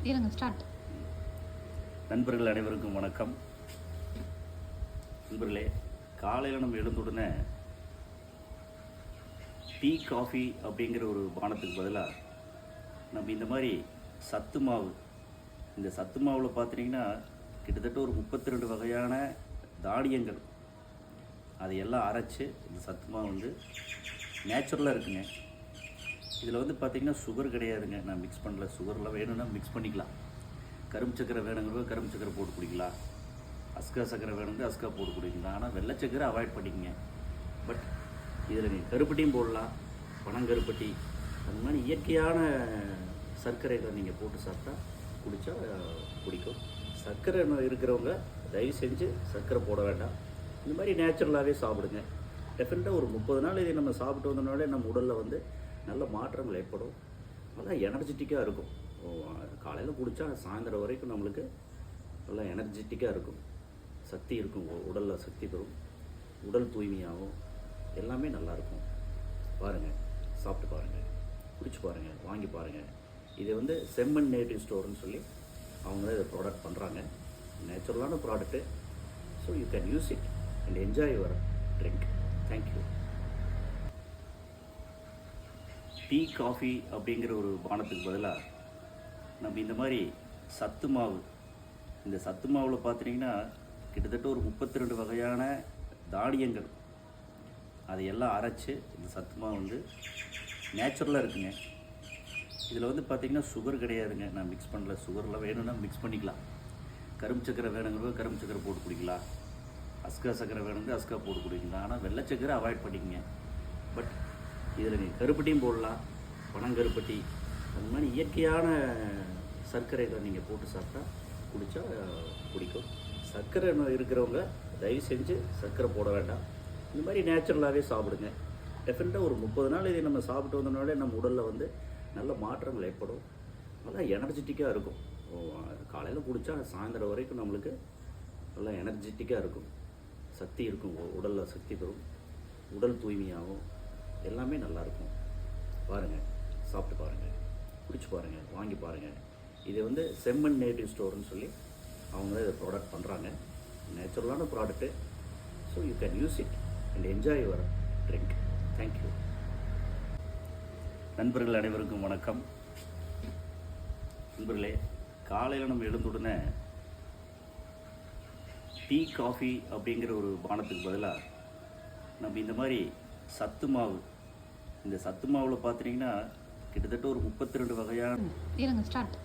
இருங்க ஸ்டார்ட். நண்பர்கள் அனைவருக்கும் வணக்கம். நண்பர்களே, காலையில் நம்ம எழுந்துடனே டீ காஃபி அப்படிங்கிற ஒரு பானத்துக்கு பதிலாக நம்ம இந்த மாதிரி சத்து மாவு, இந்த சத்து மாவில் பார்த்துட்டிங்கன்னா கிட்டத்தட்ட ஒரு 32 வகையான தானியங்கள் அதையெல்லாம் அரைச்சி இந்த சத்து மாவு வந்து நேச்சுரலாக இருக்குங்க. இதில் வந்து பார்த்திங்கன்னா சுகர் கிடையாதுங்க. நான் மிக்ஸ் பண்ணல. சுகர்லாம் வேணும்னா மிக்ஸ் பண்ணிக்கலாம். கரும்பு சக்கரை வேணுங்கிறத கரும்பு சக்கரை போட்டு குடிக்கலாம். அஸ்கா சக்கரை வேணுங்க அஸ்கா போட்டு குடிக்கலாம். ஆனால் வெள்ளை சக்கரை அவாய்ட் பண்ணிக்கங்க. பட் இதில் நீங்கள் கருப்பட்டியும் போடலாம், பனங்கருப்பட்டி, அந்த மாதிரி இயற்கையான சர்க்கரைகளை நீங்கள் போட்டு சாப்பிட்டா குடித்தா பிடிக்கும். சர்க்கரை இருக்கிறவங்க தயவு செஞ்சு சர்க்கரை போட வேண்டாம். இந்த மாதிரி நேச்சுரலாகவே சாப்பிடுங்க. டெஃபினட்டாக ஒரு 30 நாள் இதை நம்ம சாப்பிட்டு வந்தனாலே நம்ம உடலில் வந்து நல்ல மாற்றங்கள் ஏற்படும். நல்லா எனர்ஜெட்டிக்காக இருக்கும். காலையில் குடித்தா சாயந்தரம் வரைக்கும் நம்மளுக்கு நல்லா எனர்ஜெட்டிக்காக இருக்கும். சக்தி இருக்கும், உடலில் சக்தி தரும், உடல் தூய்மையாகும், எல்லாமே நல்லாயிருக்கும். பாருங்கள், சாப்பிட்டு பாருங்கள், குடிச்சு பாருங்கள், வாங்கி பாருங்கள். இது வந்து செம்மண் நேட்டிவ் ஸ்டோர்னு சொல்லி அவங்க தான் இதை ப்ராடக்ட் பண்ணுறாங்க. நேச்சுரலான product. So you can use it and enjoy your drink. Thank you. Tea coffee அப்படிங்கிற ஒரு பானத்துக்கு பதிலாக நம்ம இந்த மாதிரி சத்து மாவு, இந்த சத்து மாவில் பார்த்துட்டிங்கன்னா கிட்டத்தட்ட ஒரு 32 வகையான தானியங்கள் அதையெல்லாம் அரைச்சி இந்த சத்து மாவு வந்து நேச்சுரலாக இருக்குங்க. இதில் வந்து பார்த்திங்கன்னா சுகர் கிடையாதுங்க. நான் மிக்ஸ் பண்ணல. சுகர்லாம் வேணும்னா மிக்ஸ் பண்ணிக்கலாம். கரும்பு சக்கரை வேணுங்கிறத கரும்பு சக்கரை போட்டு குடிக்கலாம். அஸ்கா சக்கரை வேணுங்க அஸ்கா போட்டு குடிக்கலாம். ஆனால் வெள்ளை சக்கரை அவாய்ட் பண்ணிக்கங்க. பட் இதில் நீங்கள் கருப்பட்டியும் போடலாம், பனங்கருப்பட்டி, அந்த மாதிரி இயற்கையான சர்க்கரைகளை நீங்கள் போட்டு சாப்பிட்டா குடித்தா பிடிக்கும். சர்க்கரை இருக்கிறவங்க தயவு செஞ்சு சர்க்கரை போட வேண்டாம். இந்த மாதிரி நேச்சுரலாகவே சாப்பிடுங்க. டெஃபினட்டாக ஒரு 30 நாள் இதை நம்ம சாப்பிட்டு வந்தனாலே நம்ம உடலில் வந்து நல்ல மாற்றங்கள் ஏற்படும். நல்லா எனர்ஜெட்டிக்காக இருக்கும். காலையில் குடித்தா சாயந்தரம் வரைக்கும் நம்மளுக்கு நல்லா எனர்ஜெட்டிக்காக இருக்கும், சக்தி இருக்கும், உடலில் சக்தி தரும், உடல் தூய்மையாகும், எல்லாமே நல்லாயிருக்கும். பாருங்கள், சாப்பிட்டு பாருங்கள், குடிச்சு பாருங்கள், வாங்கி பாருங்கள். இது வந்து செம்மண் நேட்டிவ் ஸ்டோர்னு சொல்லி அவங்க தான் இதை ப்ராடக்ட் பண்ணுறாங்க. நேச்சுரலான product. So you can use it and enjoy your drink. Thank you. நண்பர்கள் அனைவருக்கும் வணக்கம். நண்பர்களே, காலையில் நம்ம எழுந்துடனே டீ காஃபி அப்படிங்கிற ஒரு பானத்துக்கு பதிலாக நம்ம இந்த மாதிரி சத்து மாவு, இந்த சத்து மாவில் பார்த்துட்டிங்கன்னா கிட்டத்தட்ட ஒரு 32 வகையான இருங்க ஸ்டார்ட்.